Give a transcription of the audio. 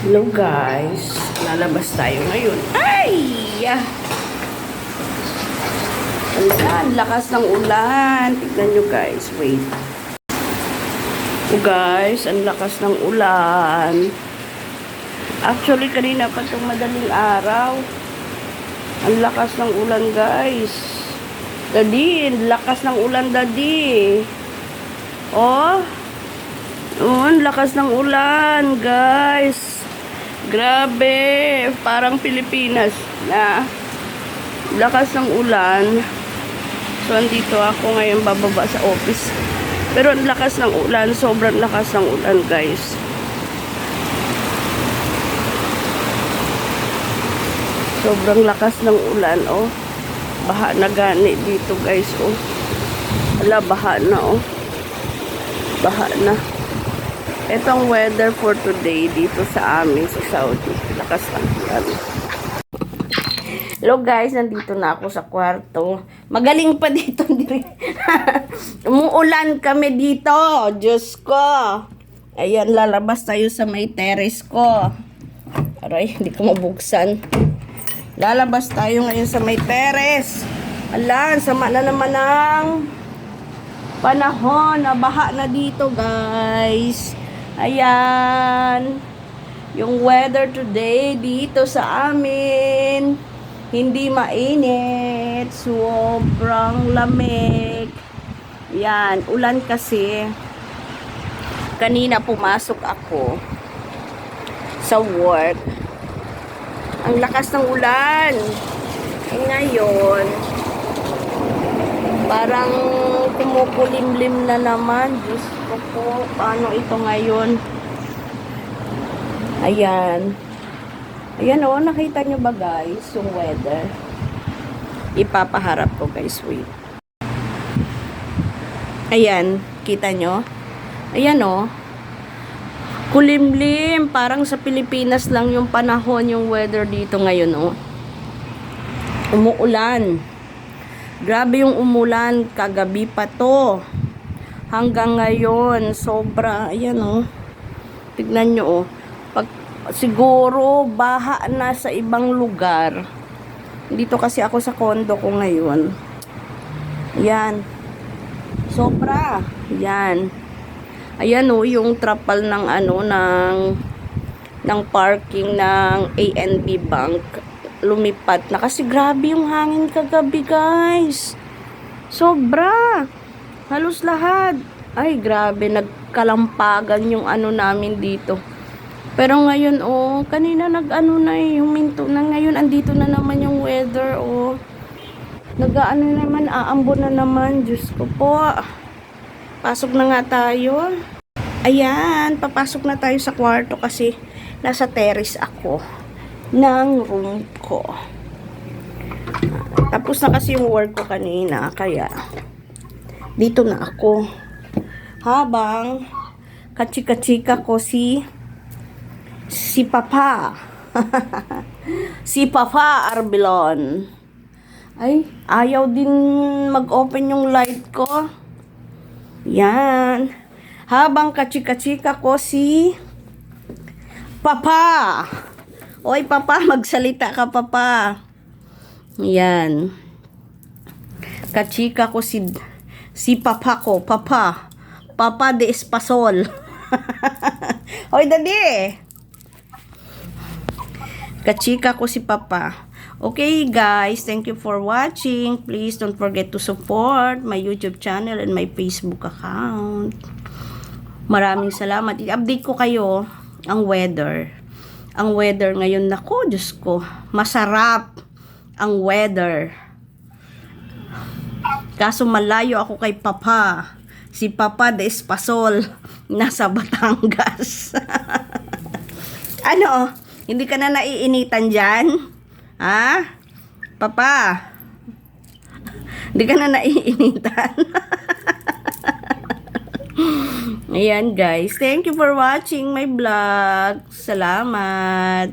Hello guys, lalabas tayo ngayon. Ay! Ang lakas ng ulan. Tignan nyo guys, wait. Guys, ang lakas ng ulan. Actually, kanina pa itong madaling araw. Ang lakas ng ulan guys. Daddy, ang lakas ng ulan daddy. Oh, ang lakas ng ulan guys. Grabe, parang Pilipinas na lakas ng ulan. So, andito ako ngayon bababa sa office. Pero ang lakas ng ulan, sobrang lakas ng ulan, guys. Sobrang lakas ng ulan, oh. Baha na gani dito, guys, oh. Wala, baha na, oh. Baha na. Itong weather for today dito sa amin sa Saudi. Lakas ng ulan. Hello guys, nandito na ako sa kwarto. Magaling pa dito. Umuulan kami dito. Diyos ko. Ayan, lalabas tayo sa may terrace ko. Aray, hindi ko mabuksan. Lalabas tayo ngayon sa may terrace. Alan, sama na naman ng panahon. Nabaha na dito guys. Ayan. Yung weather today dito sa amin. Hindi mainit. Sobrang lamig. Yan. Ulan kasi. Kanina pumasok ako sa work. Ang lakas ng ulan. Eh ngayon, parang kumukulimlim na naman. Diyos ko po. Paano ito ngayon? Ayan. Ayan o, nakita nyo ba guys yung weather? Ipapaharap ko guys, wait. Ayan, kita nyo? Ayan o. Kulimlim, parang sa Pilipinas lang yung panahon, yung weather dito ngayon o. Umuulan. Grabe yung umulan, kagabi pa to. Hanggang ngayon, sobra, ayan o. Tignan nyo o. Siguro baha na sa ibang lugar. Dito kasi ako sa condo ko ngayon. Yan. Sobra. Yan. Ayan o, yung trapal ng ano ng parking ng ANB Bank lumipat na kasi grabe yung hangin kagabi, guys. Sobra. Halos lahat. Ay, grabe, nagkalampagan yung ano namin dito. Pero ngayon, oh, kanina nag-ano na eh, huminto na ngayon. Andito na naman yung weather, oh. Nag-ano naman, aambon na naman. Diyos ko po. Pasok na nga tayo. Ayan, papasok na tayo sa kwarto kasi nasa terrace ako ng room ko. Tapos na kasi yung work ko kanina, kaya dito na ako. Habang kachika-chika ko si Papa. Si Papa Arbilon. Ay, ayaw din mag-open yung light ko. Yan. Habang kachika-chika ko si Papa. Oy, Papa, magsalita ka, Papa. Yan. Kachika ko si Papa ko. Papa de Espasol. Oy, Daddy. Kachika ko si Papa. Okay guys, thank you for watching. Please don't forget to support my YouTube channel and my Facebook account. Maraming salamat. I-update ko kayo ang weather. Ang weather ngayon, nako, Diyos ko, masarap ang weather. Kaso malayo ako kay Papa. Si Papa de Espasol, nasa Batangas. Ano? Hindi ka na naiinitan dyan? Ha? Papa? Hindi ka na naiinitan? Ayan guys. Thank you for watching my vlog. Salamat.